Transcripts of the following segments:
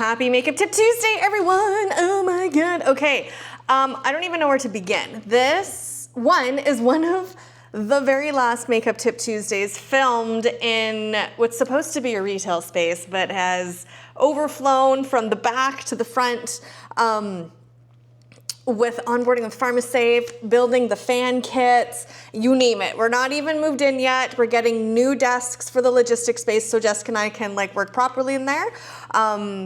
Happy Makeup Tip Tuesday, everyone. Oh my God. Okay, I don't even know where to begin. This one is one of the very last Makeup Tip Tuesdays filmed in what's supposed to be a retail space, but has overflown from the back to the front. With onboarding with PharmaSafe, building the fan kits, you name it. We're not even moved in yet. We're getting new desks for the logistics space so Jessica and I can like work properly in there,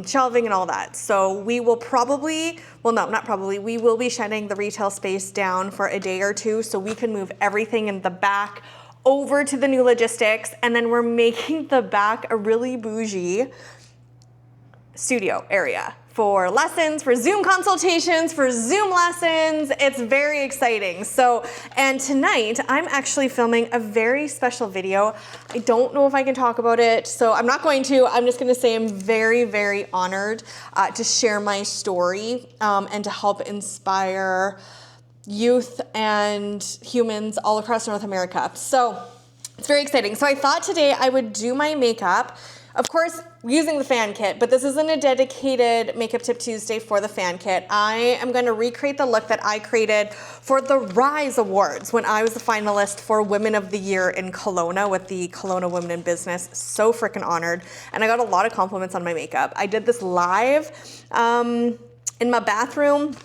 shelving and all that. So we will probably, well no, not probably, we will be shutting the retail space down for a day or two so we can move everything in the back over to the new logistics, and then we're making the back a really bougie studio area for lessons, for Zoom consultations, for Zoom lessons. It's very exciting. So, and tonight I'm actually filming a very special video. I don't know if I can talk about it, so I'm not going to. I'm just gonna say I'm very, very honored to share my story and to help inspire youth and humans all across North America. So it's very exciting. So I thought today I would do my makeup, of course, using the fan kit, but this isn't a dedicated Makeup Tip Tuesday for the fan kit. I am gonna recreate the look that I created for the Rise Awards when I was the finalist for Women of the Year in Kelowna with the Kelowna Women in Business. So freaking honored. And I got a lot of compliments on my makeup. I did this live in my bathroom.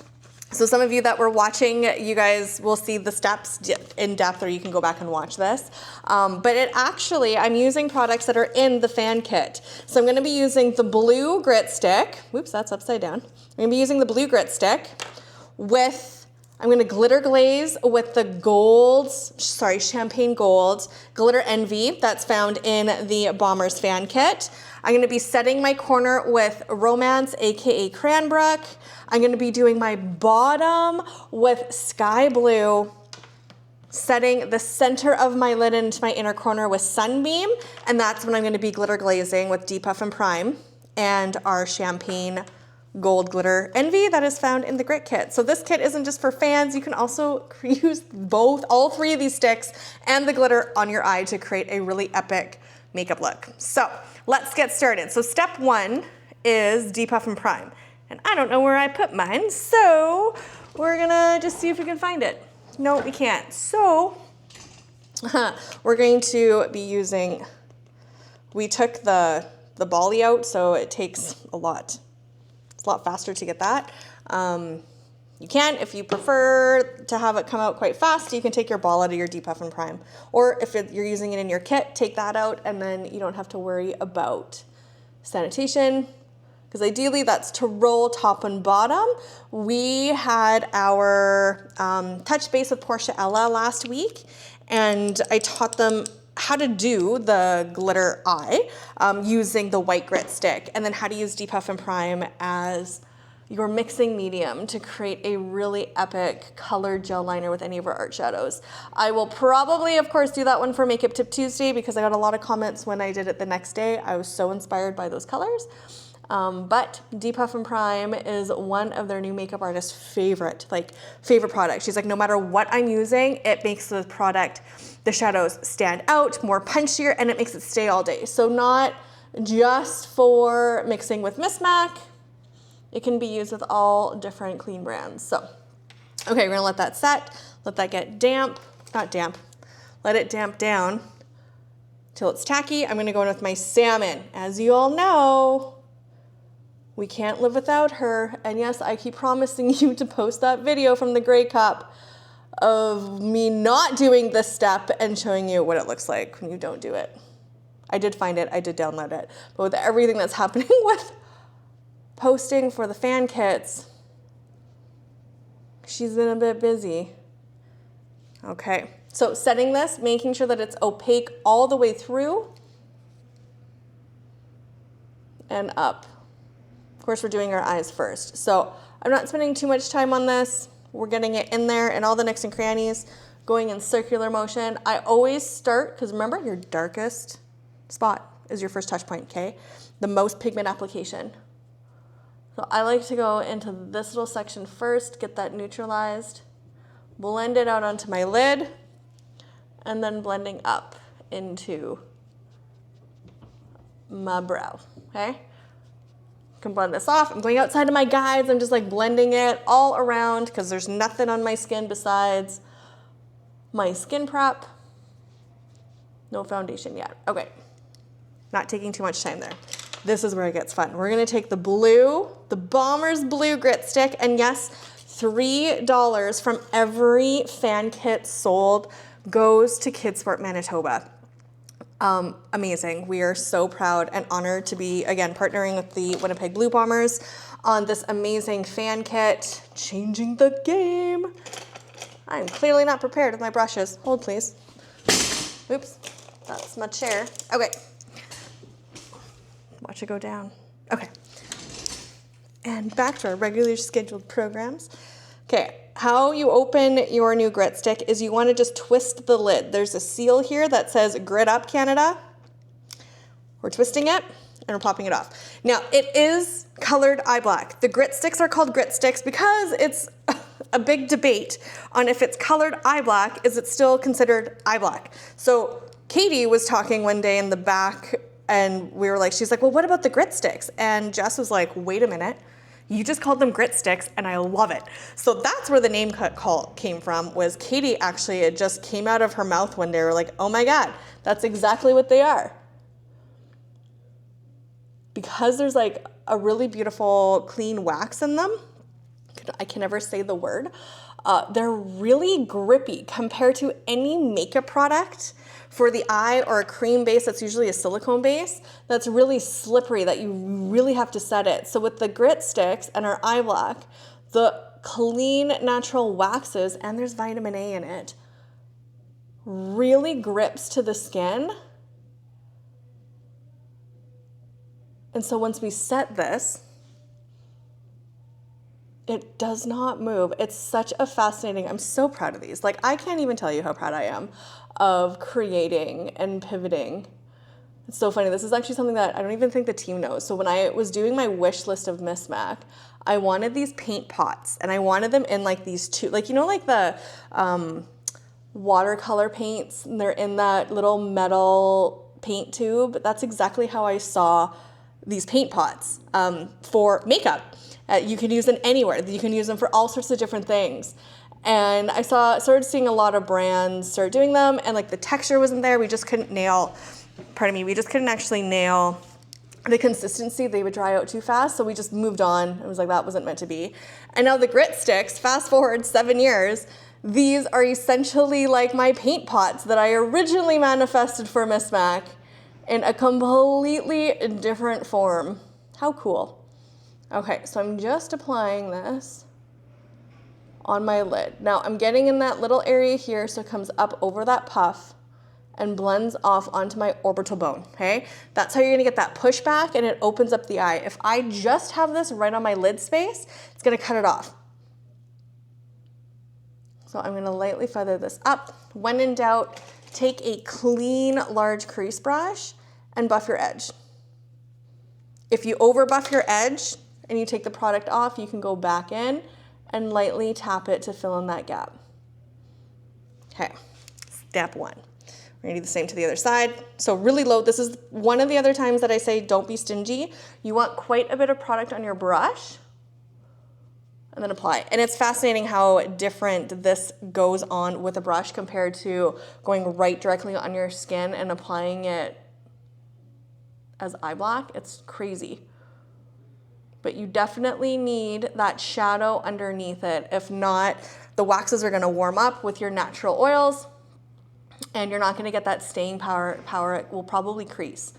So some of you that were watching, you guys will see the steps in depth, or you can go back and watch this. But it actually, I'm using products that are in the fan kit. So I'm gonna be using the blue grit stick. Whoops, that's upside down. I'm gonna be using the blue grit stick with, I'm gonna glitter glaze with the gold, sorry, champagne gold GlitterEnvi that's found in the Bombers fan kit. I'm gonna be setting my corner with Romance, AKA Cranbrook. I'm gonna be doing my bottom with Sky Blue, setting the center of my lid into my inner corner with Sunbeam, and that's when I'm gonna be glitter glazing with DePuff Prime and our champagne gold GlitterEnvi that is found in the grit kit. So this kit isn't just for fans, you can also use both, all three of these sticks and the glitter on your eye to create a really epic makeup look. So let's get started. So step one is DePuff Prime. And I don't know where I put mine, so we're gonna just see if we can find it. No, we can't. So we're going to be using, we took the Bolly out, so it takes it's a lot faster to get that. You can, if you prefer to have it come out quite fast, you can take your ball out of your DePuff Prime. Or if you're using it in your kit, take that out, and then you don't have to worry about sanitation, because ideally that's to roll top and bottom. We had our touch base with Portia Ella last week, and I taught them how to do the glitter eye using the white grit stick, and then how to use DePuff Prime as your mixing medium to create a really epic colored gel liner with any of our art shadows. I will probably, of course, do that one for Makeup Tip Tuesday because I got a lot of comments when I did it the next day. I was so inspired by those colors. But DePuff Prime is one of their new makeup artists' favorite products. She's like, no matter what I'm using, it makes the product, the shadows stand out, more punchier, and it makes it stay all day. So not just for mixing with MisMacK, it can be used with all different clean brands. So, okay, we're gonna let that set, let that get damp, not damp, let it damp down till it's tacky. I'm gonna go in with my salmon. As you all know, we can't live without her. And yes, I keep promising you to post that video from the Grey Cup of me not doing this step and showing you what it looks like when you don't do it. I did find it, I did download it. But with everything that's happening with posting for the fan kits, she's been a bit busy. Okay, so setting this, making sure that it's opaque all the way through and up. Of course, we're doing our eyes first. So I'm not spending too much time on this. We're getting it in there and all the nooks and crannies, going in circular motion. I always start, because remember, your darkest spot is your first touch point, okay? The most pigment application. So I like to go into this little section first, get that neutralized, blend it out onto my lid, and then blending up into my brow, okay? can blend this off. I'm going outside of my guides. I'm just like blending it all around because there's nothing on my skin besides my skin prep. No foundation yet. Okay, not taking too much time there. This is where it gets fun. We're gonna take the blue, the Bomber's Blue Grit Stick, and yes, $3 from every fan kit sold goes to Kidsport Manitoba. Amazing. We are so proud and honored to be, again, partnering with the Winnipeg Blue Bombers on this amazing fan kit, changing the game. I'm clearly not prepared with my brushes. Hold, please. Oops, that's my chair. Okay. Watch it go down. Okay. And back to our regularly scheduled programs. Okay, how you open your new grit stick is you want to just twist the lid. There's a seal here that says Grit Up Canada. We're twisting it and we're popping it off. Now, it is colored eye black. The grit sticks are called grit sticks because it's a big debate on if it's colored eye black, is it still considered eye black? So Katie was talking one day in the back and we were like, she's like, well, what about the grit sticks? And Jess was like, wait a minute. You just called them grit sticks and I love it. So that's where the name call came from, was Katie actually, it just came out of her mouth one day. We're like, oh my God, that's exactly what they are. Because there's like a really beautiful clean wax in them, I can never say the word, they're really grippy compared to any makeup product for the eye or a cream base that's usually a silicone base that's really slippery that you really have to set it. So with the grit sticks and our eye black, the clean natural waxes, and there's vitamin A in it, really grips to the skin. And so once we set this, it does not move. It's such a fascinating, I'm so proud of these. Like, I can't even tell you how proud I am of creating and pivoting. It's so funny. This is actually something that I don't even think the team knows. So when I was doing my wish list of MisMacK, I wanted these paint pots and I wanted them in like these two, like, you know, like the watercolor paints, and they're in that little metal paint tube. That's exactly how I saw these paint pots for makeup. You can use them anywhere. You can use them for all sorts of different things. And I started seeing a lot of brands start doing them, and like the texture wasn't there. We just couldn't nail, we just couldn't actually nail the consistency. They would dry out too fast, so we just moved on. It was like, that wasn't meant to be. And now the grit sticks, fast forward 7 years, these are essentially like my paint pots that I originally manifested for MisMacK in a completely different form. How cool. Okay, so I'm just applying this on my lid. Now I'm getting in that little area here so it comes up over that puff and blends off onto my orbital bone, okay? That's how you're gonna get that pushback and it opens up the eye. If I just have this right on my lid space, it's gonna cut it off. So I'm gonna lightly feather this up. When in doubt, take a clean, large crease brush and buff your edge. If you over buff your edge and you take the product off, you can go back in and lightly tap it to fill in that gap. Okay, step one. We're gonna do the same to the other side. So really low, this is one of the other times that I say don't be stingy. You want quite a bit of product on your brush and then apply. And it's fascinating how different this goes on with a brush compared to going right directly on your skin and applying it as eye black. It's crazy. But you definitely need that shadow underneath it. If not, the waxes are gonna warm up with your natural oils and you're not gonna get that staying power. It will probably crease.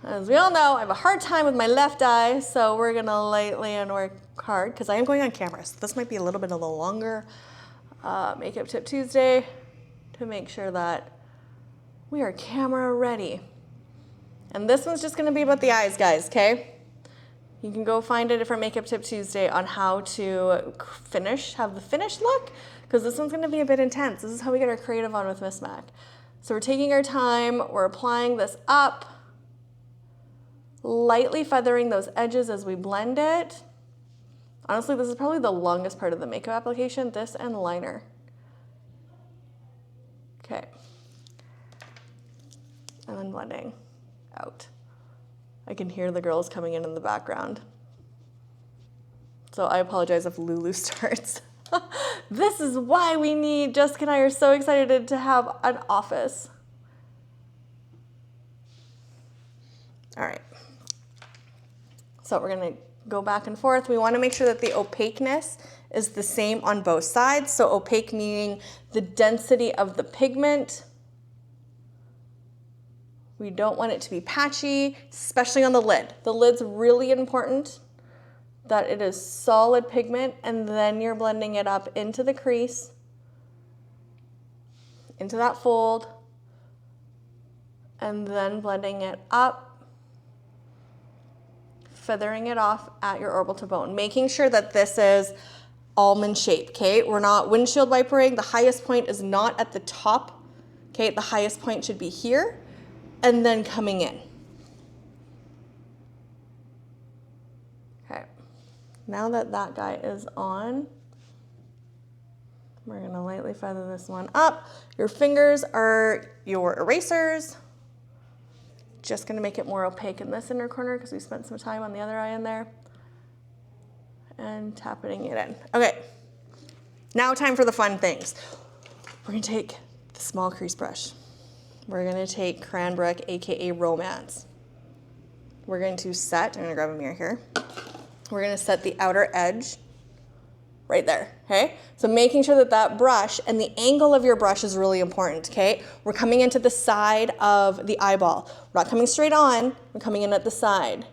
As we all know, I have a hard time with my left eye, so we're gonna lightly and work hard because I am going on camera. So this might be a little bit of a longer Makeup Tip Tuesday to make sure that we are camera ready. And this one's just gonna be about the eyes, guys, okay? You can go find a different Makeup Tip Tuesday on how to have the finished look, because this one's gonna be a bit intense. This is how we get our creative on with MisMacK. So we're taking our time, we're applying this up, lightly feathering those edges as we blend it. Honestly, this is probably the longest part of the makeup application, this and liner. Okay. And then blending out. I can hear the girls coming in the background. So I apologize if Lulu starts. This is why we need, Jessica and I are so excited to have an office. All right. So we're gonna go back and forth. We wanna make sure that the opaqueness is the same on both sides. So opaque meaning the density of the pigment. We don't want it to be patchy, especially on the lid. The lid's really important that it is solid pigment, and then you're blending it up into the crease, into that fold, and then blending it up, feathering it off at your orbital bone, making sure that this is almond shape, okay? We're not windshield wipering. The highest point is not at the top, okay? The highest point should be here, and then coming in. Okay, now that that guy is on, we're gonna lightly feather this one up. Your fingers are your erasers. Just gonna make it more opaque in this inner corner because we spent some time on the other eye in there. And tapping it in. Okay, now time for the fun things. We're gonna take the small crease brush. We're gonna take Cranbrook, AKA Romance. We're going to set, I'm gonna grab a mirror here. We're gonna set the outer edge right there, okay? So making sure that that brush and the angle of your brush is really important, okay? We're coming into the side of the eyeball. We're not coming straight on, we're coming in at the side.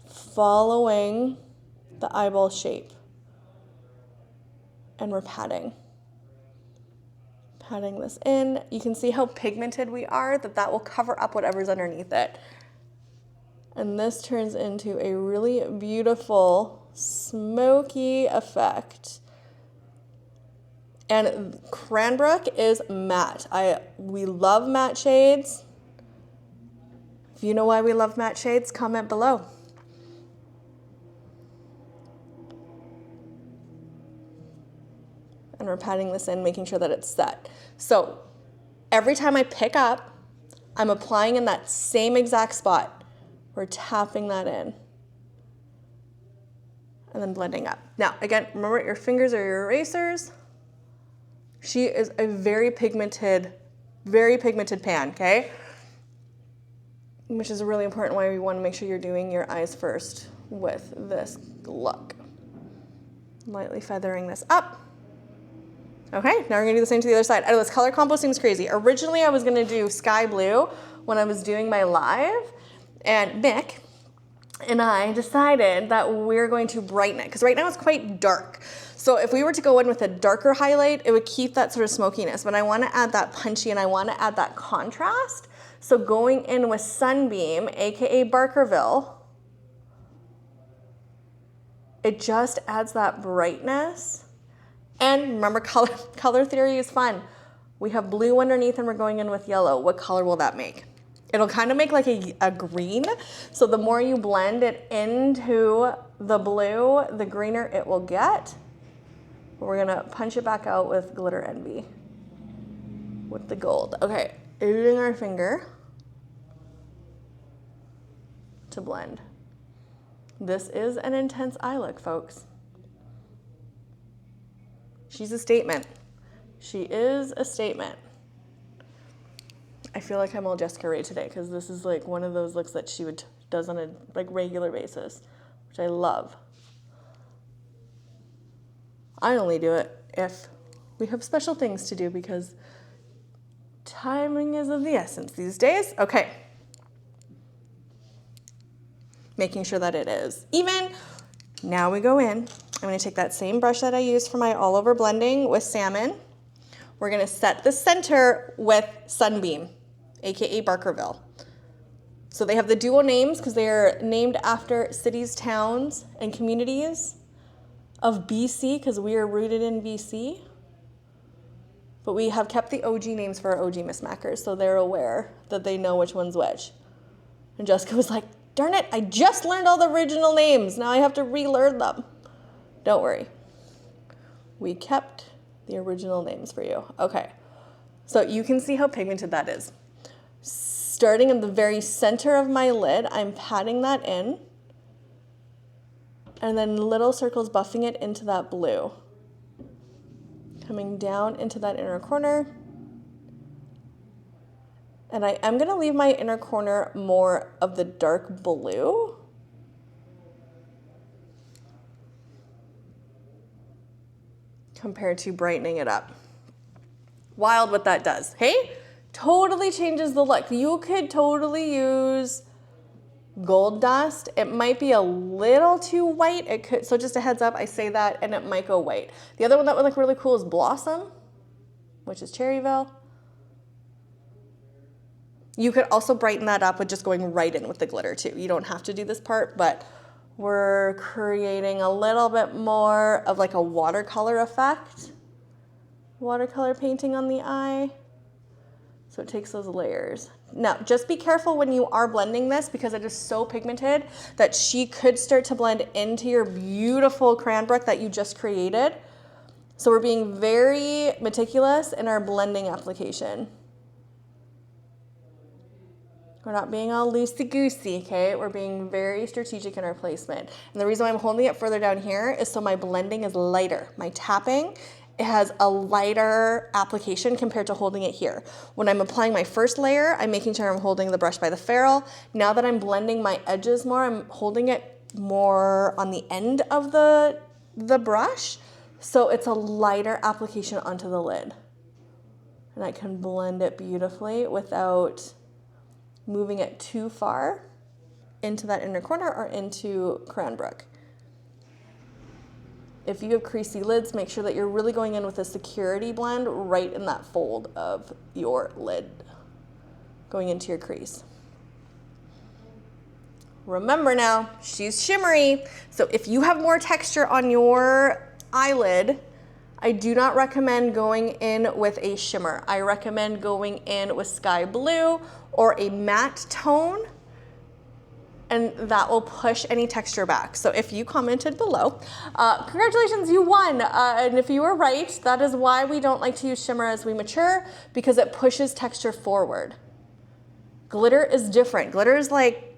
Following the eyeball shape. And we're patting this in. You can see how pigmented we are, that will cover up whatever's underneath it. And this turns into a really beautiful smoky effect. And Cranbrook is matte. We love matte shades. If you know why we love matte shades, comment below. And we're patting this in, making sure that it's set. So every time I pick up, I'm applying in that same exact spot. We're tapping that in. And then blending up. Now, again, remember your fingers are your erasers. She is a very pigmented pan, okay? Which is really important why we want to make sure you're doing your eyes first with this look. Lightly feathering this up. Okay, now we're gonna do the same to the other side. I know this color combo seems crazy. Originally, I was gonna do sky blue when I was doing my live, and Mick and I decided that we're going to brighten it, because right now it's quite dark. So if we were to go in with a darker highlight, it would keep that sort of smokiness, but I wanna add that punchy and I wanna add that contrast. So going in with Sunbeam, AKA Barkerville, it just adds that brightness. And remember, color theory is fun. We have blue underneath and we're going in with yellow. What color will that make? It'll kind of make like a green. So the more you blend it into the blue, the greener it will get. We're gonna punch it back out with GlitterEnvi with the gold. Okay, using our finger to blend. This is an intense eye look, folks. She's a statement. She is a statement. I feel like I'm all Jessica Rae today because this is like one of those looks that she does on a regular basis, which I love. I only do it if we have special things to do because timing is of the essence these days. Okay. Making sure that it is even. Now we go in. I'm gonna take that same brush that I used for my all over blending with salmon. We're gonna set the center with Sunbeam, AKA Barkerville. So they have the dual names because they're named after cities, towns, and communities of BC because we are rooted in BC. But we have kept the OG names for our OG MisMacKers, so they're aware that they know which one's which. And Jessica was like, darn it, I just learned all the original names. Now I have to relearn them. Don't worry. We kept the original names for you. Okay. So you can see how pigmented that is. Starting in the very center of my lid, I'm patting that in, and then little circles buffing it into that blue. Coming down into that inner corner. And I am gonna leave my inner corner more of the dark blue. Compared to brightening it up. Wild what that does, hey? Totally changes the look. You could totally use gold dust. It might be a little too white. It could, so just a heads up, I say that, and it might go white. The other one that would look really cool is Blossom, which is Cherryville. You could also brighten that up with just going right in with the glitter too. You don't have to do this part, but we're creating a little bit more of like a watercolor effect. Watercolor painting on the eye. So it takes those layers. Now, just be careful when you are blending this because it is so pigmented that she could start to blend into your beautiful Cranbrook that you just created. So we're being very meticulous in our blending application. We're not being all loosey-goosey, okay? We're being very strategic in our placement. And the reason why I'm holding it further down here is so my blending is lighter. My tapping, it has a lighter application compared to holding it here. When I'm applying my first layer, I'm making sure I'm holding the brush by the ferrule. Now that I'm blending my edges more, I'm holding it more on the end of the brush. So it's a lighter application onto the lid. And I can blend it beautifully without moving it too far into that inner corner or into Cranbrook. If you have creasy lids, make sure that you're really going in with a security blend right in that fold of your lid, going into your crease. Remember now, she's shimmery. So if you have more texture on your eyelid, I do not recommend going in with a shimmer. I recommend going in with sky blue or a matte tone, and that will push any texture back. So if you commented below, congratulations, you won. And if you were right, that is why we don't like to use shimmer as we mature, because it pushes texture forward. Glitter is different. Glitter is like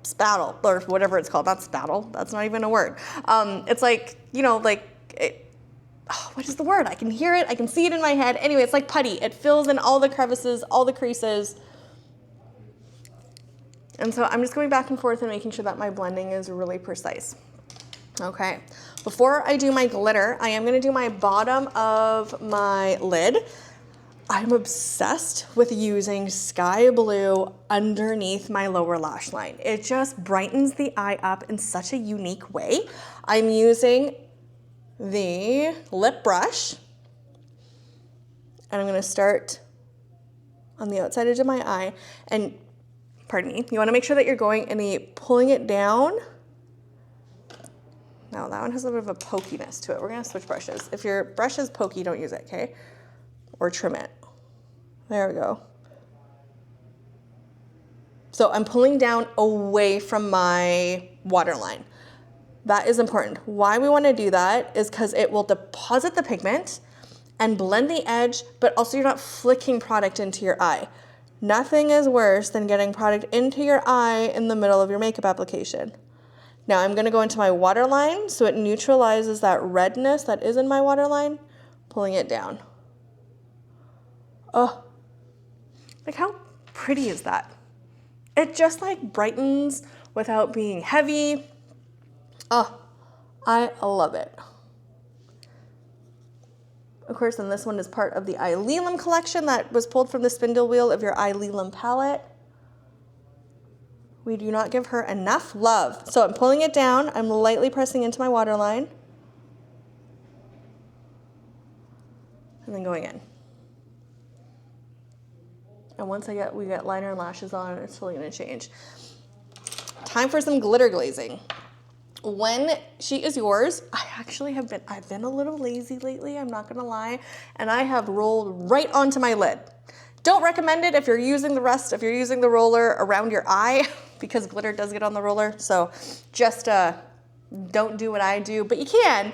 spattle, or whatever it's called. Not spattle, that's not even a word. It's like, you know, like, what is the word? I can hear it, I can see it in my head. Anyway, it's like putty. It fills in all the crevices, all the creases. And so I'm just going back and forth and making sure that my blending is really precise. Okay, before I do my glitter, I am gonna do my bottom of my lid. I'm obsessed with using sky blue underneath my lower lash line. It just brightens the eye up in such a unique way. I'm using the lip brush, and I'm gonna start on the outside edge of my eye, and pardon me, you wanna make sure that you're going and pulling it down. Now that one has a bit of a pokiness to it. We're gonna switch brushes. If your brush is pokey, don't use it, okay? Or trim it. There we go. So I'm pulling down away from my waterline. That is important. Why we want to do that is because it will deposit the pigment and blend the edge, but also you're not flicking product into your eye. Nothing is worse than getting product into your eye in the middle of your makeup application. Now I'm going to go into my waterline so it neutralizes that redness that is in my waterline, pulling it down. Oh, like how pretty is that? It just like brightens without being heavy. Oh, I love it. Of course, and this one is part of the Eye Lelam collection that was pulled from the spindle wheel of your Eye Lelam palette. We do not give her enough love. So I'm pulling it down. I'm lightly pressing into my waterline. And then going in. And once we get liner and lashes on, it's totally gonna change. Time for some glitter glazing. When she is yours, I've been a little lazy lately, I'm not gonna lie, and I have rolled right onto my lid. Don't recommend it if you're using the roller around your eye, because glitter does get on the roller, so just don't do what I do, but you can.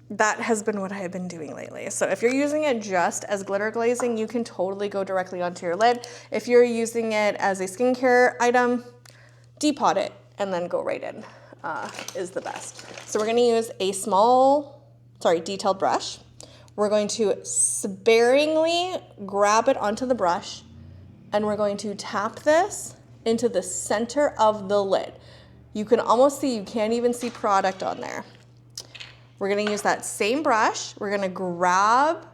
That has been what I have been doing lately. So if you're using it just as glitter glazing, you can totally go directly onto your lid. If you're using it as a skincare item, depot it and then go right in is the best. So we're gonna use a detailed brush. We're going to sparingly grab it onto the brush and we're going to tap this into the center of the lid. You can almost see, you can't even see product on there. We're gonna use that same brush. We're gonna grab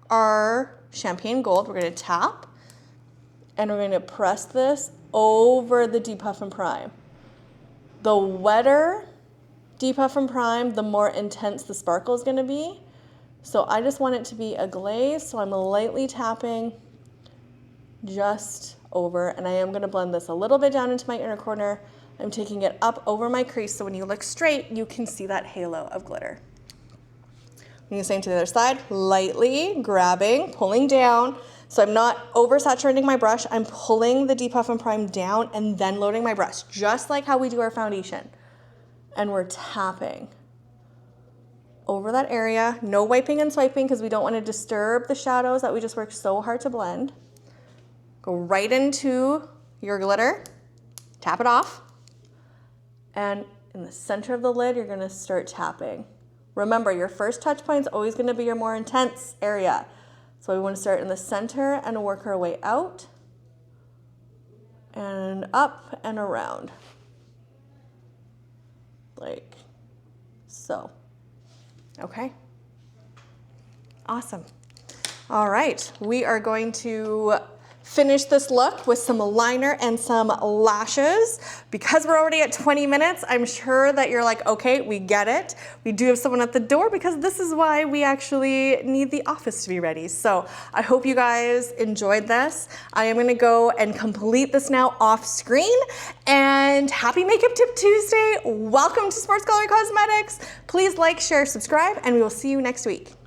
our champagne gold. We're gonna tap and we're gonna press this over the DePuff Prime. The wetter DePuff Prime, the more intense the sparkle is gonna be. So I just want it to be a glaze, so I'm lightly tapping just over, and I am gonna blend this a little bit down into my inner corner. I'm taking it up over my crease, so when you look straight, you can see that halo of glitter. I'm doing the same to the other side, lightly grabbing, pulling down. So I'm not oversaturating my brush, I'm pulling the DePuff Prime down and then loading my brush, just like how we do our foundation. And we're tapping over that area. No wiping and swiping because we don't want to disturb the shadows that we just worked so hard to blend. Go right into your glitter, tap it off, and in the center of the lid, you're gonna start tapping. Remember, your first touch point is always gonna be your more intense area. So we wanna start in the center and work our way out and up and around, like so. Okay, awesome. All right, we are going to finish this look with some liner and some lashes. Because we're already at 20 minutes, I'm sure that you're like, okay, we get it. We do have someone at the door because this is why we actually need the office to be ready. So I hope you guys enjoyed this. I am gonna go and complete this now off screen. And happy Makeup Tip Tuesday. Welcome to Sports Color Cosmetics. Please like, share, subscribe, and we will see you next week.